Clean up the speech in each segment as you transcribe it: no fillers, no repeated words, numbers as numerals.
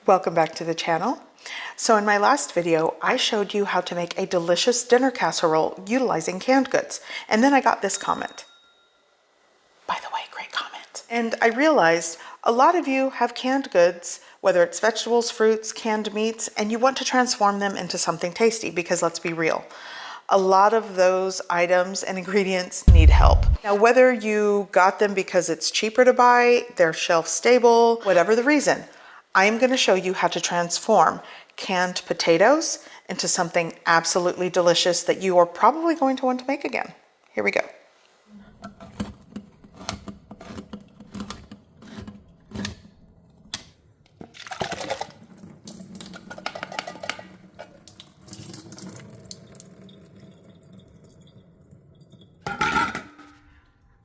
Welcome back to the channel. So in my last video, I showed you how to make a delicious dinner casserole utilizing canned goods. And then I got this comment. By the way, great comment. And I realized a lot of you have canned goods, whether it's vegetables, fruits, canned meats, and you want to transform them into something tasty because let's be real. A lot of those items and ingredients need help. Now, whether you got them because it's cheaper to buy, they're shelf stable, whatever the reason, I am going to show you how to transform canned potatoes into something absolutely delicious that you are probably going to want to make again. Here we go.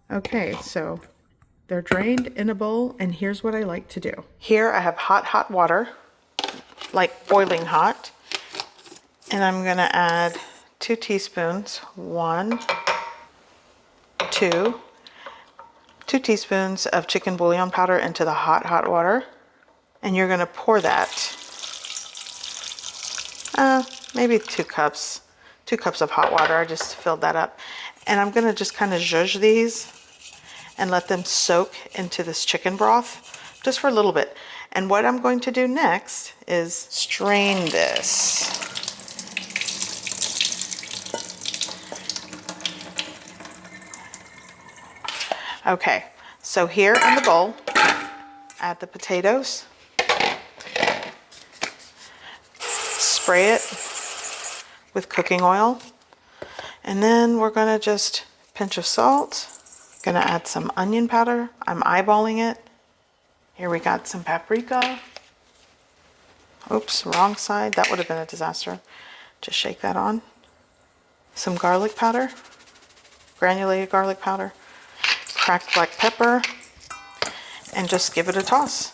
Okay, so they're drained in a bowl, and here's what I like to do. Here I have hot water, like boiling hot, and I'm gonna add 2 teaspoons, 2 teaspoons of chicken bouillon powder into the hot water, and you're gonna pour that, maybe 2 cups of hot water. I just filled that up, and I'm gonna just kind of zhuzh these and let them soak into this chicken broth just for a little bit. And what I'm going to do next is strain this. Okay, so here in the bowl, add the potatoes, spray it with cooking oil, and then we're gonna just pinch of salt. Gonna add some onion powder. I'm eyeballing it. Here we got some paprika. Oops, wrong side. That would have been a disaster. Just shake that on. Some garlic powder, granulated garlic powder, cracked black pepper, and just give it a toss.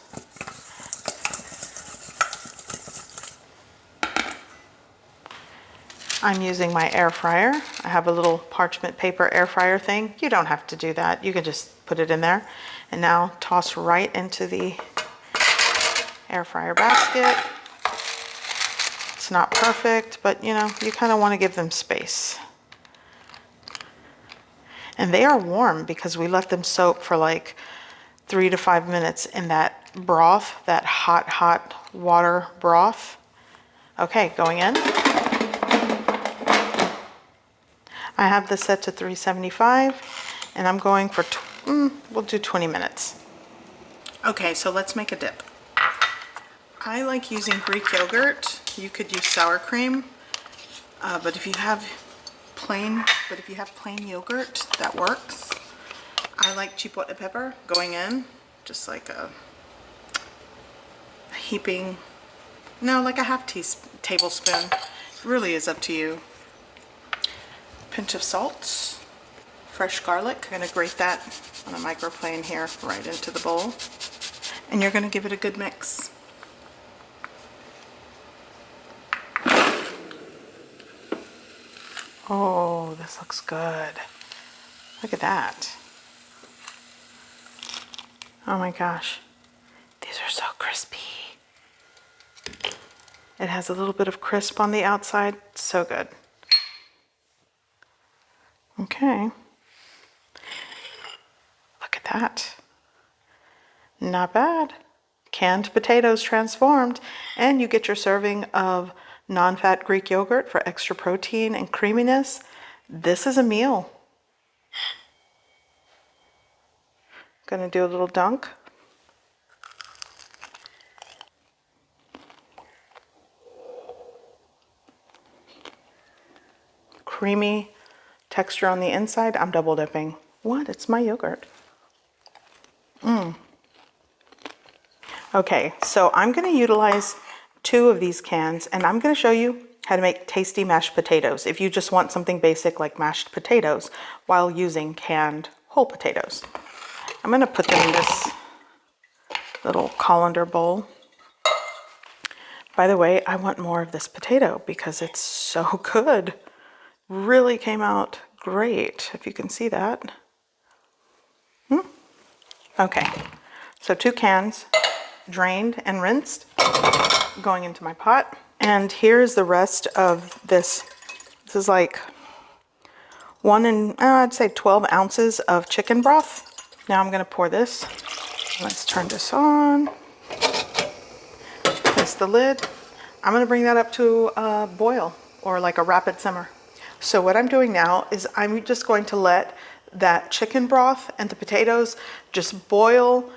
I'm using my air fryer. I have a little parchment paper air fryer thing. You don't have to do that. You can just put it in there. And now toss right into the air fryer basket. It's not perfect, but you know, you kind of want to give them space. And they are warm because we let them soak for like 3 to 5 minutes in that broth, that hot water broth. Okay, going in. I have this set to 375, and I'm going for, we'll do 20 minutes. Okay, so let's make a dip. I like using Greek yogurt. You could use sour cream, but if you have plain yogurt, that works. I like chipotle pepper going in, just like a heaping, no, like a half tablespoon. It really is up to you. Pinch of salt, fresh garlic. I'm going to grate that on a microplane here right into the bowl, and you're going to give it a good mix. Oh, this looks good. Look at that. Oh my gosh, these are so crispy. It has a little bit of crisp on the outside, so good. Okay, look at that. Not bad. Canned potatoes transformed, and you get your serving of non-fat Greek yogurt for extra protein and creaminess. This is a meal. Gonna do a little dunk. Creamy texture on the inside. I'm double dipping. What? It's my yogurt. Okay, so I'm going to utilize 2 of these cans, and I'm going to show you how to make tasty mashed potatoes if you just want something basic like mashed potatoes while using canned whole potatoes. I'm going to put them in this little colander bowl. By the way, I want more of this potato because it's so good. Really came out great, if you can see that. Okay, so 2 cans. drained and rinsed, going into my pot. And here's the rest of this. This is like I'd say 12 ounces of chicken broth. Now I'm gonna pour this. Let's turn this on. Place the lid. I'm gonna bring that up to a boil or like a rapid simmer. So what I'm doing now is I'm just going to let that chicken broth and the potatoes just boil.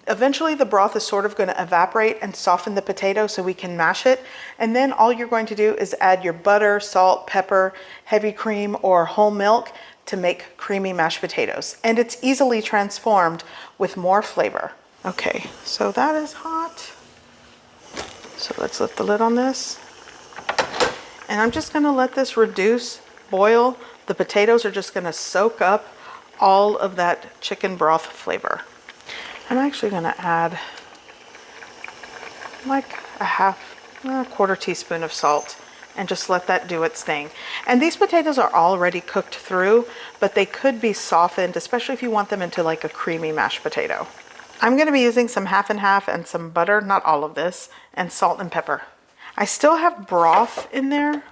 Eventually the broth is sort of going to evaporate and soften the potato so we can mash it. And then all you're going to do is add your butter, salt, pepper, heavy cream, or whole milk to make creamy mashed potatoes. And it's easily transformed with more flavor. Okay, so that is hot. So let's lift the lid on this. And I'm just going to let this reduce, boil. The potatoes are just going to soak up all of that chicken broth flavor. I'm actually going to add like a quarter teaspoon of salt and just let that do its thing. And these potatoes are already cooked through, but they could be softened, especially if you want them into like a creamy mashed potato. I'm going to be using some half and half and some butter, not all of this, and salt and pepper. I still have broth in there,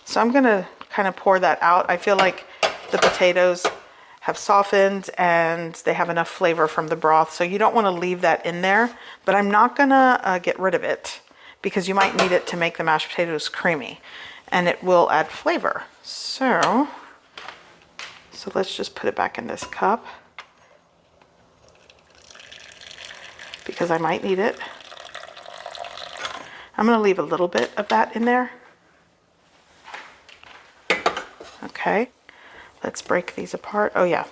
so I'm going to kind of pour that out. I feel like the potatoes have softened and they have enough flavor from the broth, so you don't want to leave that in there, but I'm not going to get rid of it because you might need it to make the mashed potatoes creamy, and it will add flavor. So let's just put it back in this cup because I might need it. I'm going to leave a little bit of that in there. Okay, let's break these apart. Oh yeah,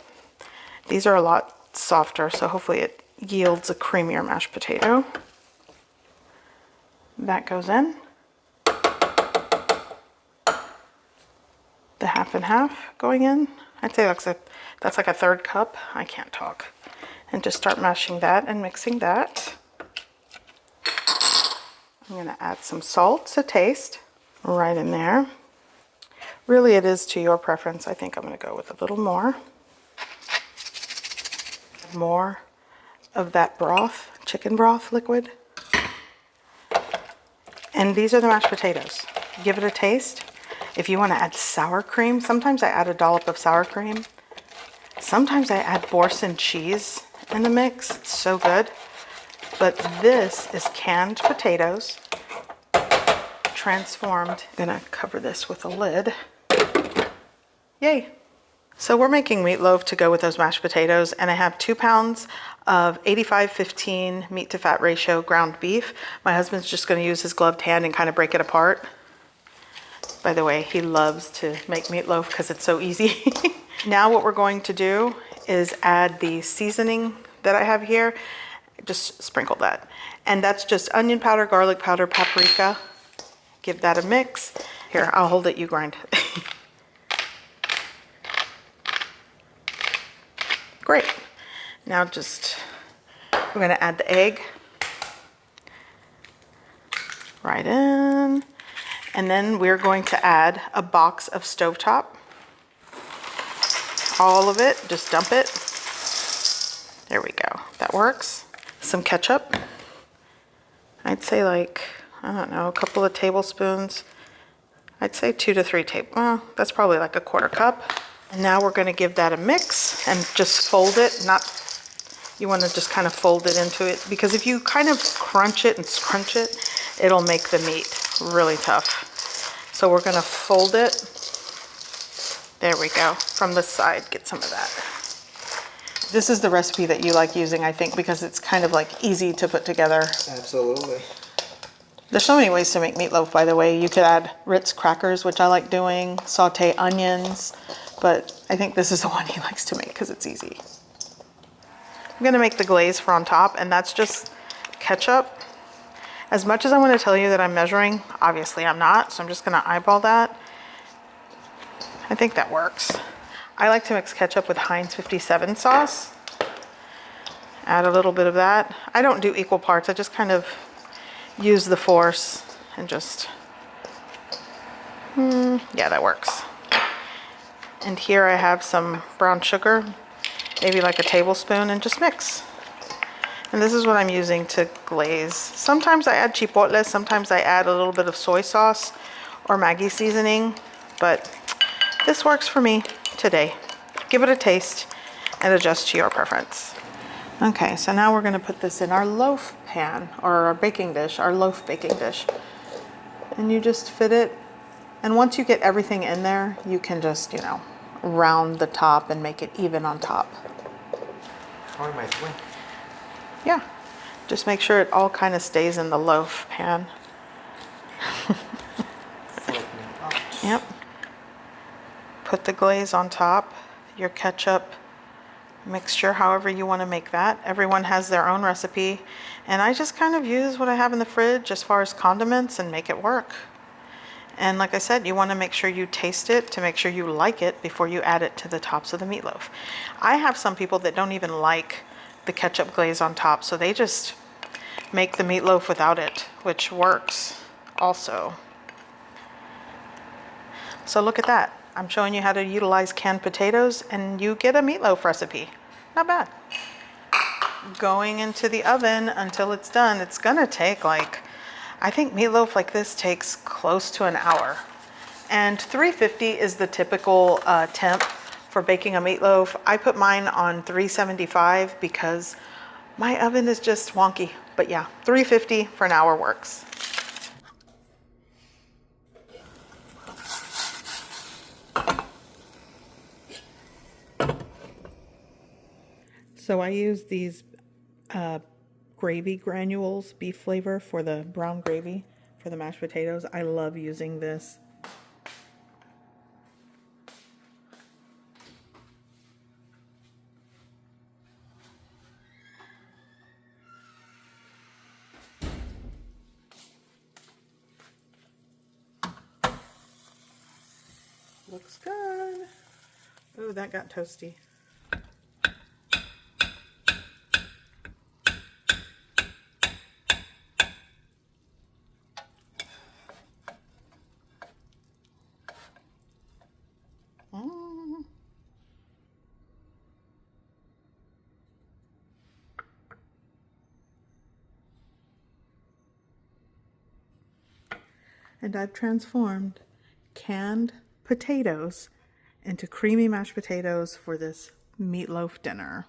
these are a lot softer, so hopefully it yields a creamier mashed potato. That goes in. The half and half going in. I'd say that's like a third cup. I can't talk. And just start mashing that and mixing that. I'm going to add some salt to taste right in there. Really, it is to your preference. I think I'm going to go with a little more. More of that broth, chicken broth liquid. And these are the mashed potatoes. Give it a taste. If you want to add sour cream, sometimes I add a dollop of sour cream. Sometimes I add Boursin cheese in the mix. It's so good. But this is canned potatoes, transformed. I'm gonna cover this with a lid. Yay. So we're making meatloaf to go with those mashed potatoes, and I have 2 pounds of 85-15 meat to fat ratio ground beef. My husband's just gonna use his gloved hand and kind of break it apart. By the way, he loves to make meatloaf because it's so easy. Now what we're going to do is add the seasoning that I have here. Just sprinkle that. And that's just onion powder, garlic powder, paprika. Give that a mix. Here, I'll hold it, you grind. Great. Now we're gonna add the egg. Right in. And then we're going to add a box of Stovetop. All of it, just dump it. There we go, that works. Some ketchup. I'd say like, I don't know, a couple of tablespoons. I'd say 2 to 3 well, that's probably like a quarter cup. And now we're gonna give that a mix and just fold it. You wanna just kind of fold it into it, because if you kind of crunch it and scrunch it, it'll make the meat really tough. So we're gonna fold it. There we go, from the side, get some of that. This is the recipe that you like using, I think, because it's kind of like easy to put together. Absolutely. There's so many ways to make meatloaf, by the way. You could add Ritz crackers, which I like doing, saute onions, but I think this is the one he likes to make because it's easy. I'm gonna make the glaze for on top, and that's just ketchup. As much as I want to tell you that I'm measuring, obviously I'm not, so I'm just gonna eyeball that. I think that works. I like to mix ketchup with Heinz 57 sauce. Add a little bit of that. I don't do equal parts, I just kind of use the force and just, yeah, that works. And here I have some brown sugar, maybe like a tablespoon, and just mix. And this is what I'm using to glaze. Sometimes I add chipotle, sometimes I add a little bit of soy sauce or Maggi seasoning, but this works for me today. Give it a taste and adjust to your preference. Okay, so now we're gonna put this in our loaf pan, or our baking dish, our loaf baking dish. And you just fit it, and once you get everything in there, you can just, you know, round the top and make it even on top. Yeah, just make sure it all kind of stays in the loaf pan. Yep. Put the glaze on top, your ketchup mixture, however you want to make that. Everyone has their own recipe, and I just kind of use what I have in the fridge as far as condiments and make it work. And like I said, you want to make sure you taste it to make sure you like it before you add it to the tops of the meatloaf. I have some people that don't even like the ketchup glaze on top, so they just make the meatloaf without it, which works also. So look at that. I'm showing you how to utilize canned potatoes and you get a meatloaf recipe. Not bad. Going into the oven until it's done. It's gonna take like, I think meatloaf like this takes close to an hour. And 350 is the typical temp for baking a meatloaf. I put mine on 375 because my oven is just wonky. But yeah, 350 for an hour works. So I use these gravy granules, beef flavor for the brown gravy for the mashed potatoes. I love using this. Looks good. Oh, that got toasty. And I've transformed canned potatoes into creamy mashed potatoes for this meatloaf dinner.